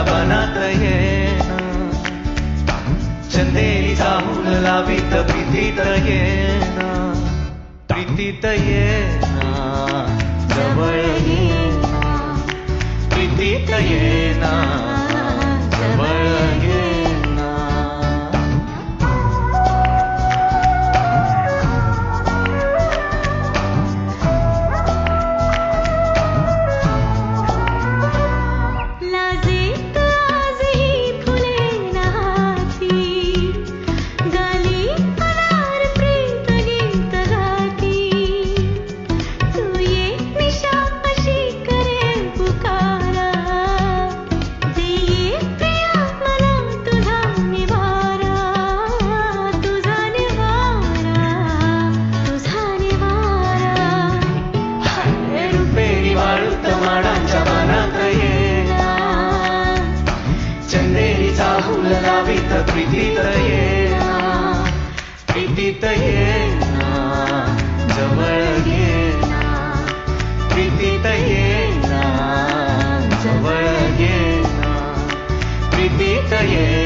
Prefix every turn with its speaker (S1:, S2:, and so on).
S1: माडांच्या बनात येना चंदेरी चाहूल लावीत प्रीतीत येना प्रीतीत येना जवळ येना प्रीतीत येना जवळ येना
S2: लाजेत आजही फुले नाची गाली अनार प्रीत गीत गाती तू ये निशा अशी करेल पुकारा देये प्रिया मला तुझा निवारा तुझा निवारा तुझा निवारा
S1: हे रुपेरी वाळूत माडांच्या बनात येना चंदेरी चाहूल लावीत प्रीतीत येना प्रीतीत येना जवळ येना प्रीतीत येना जवळ येना प्रीतीत येना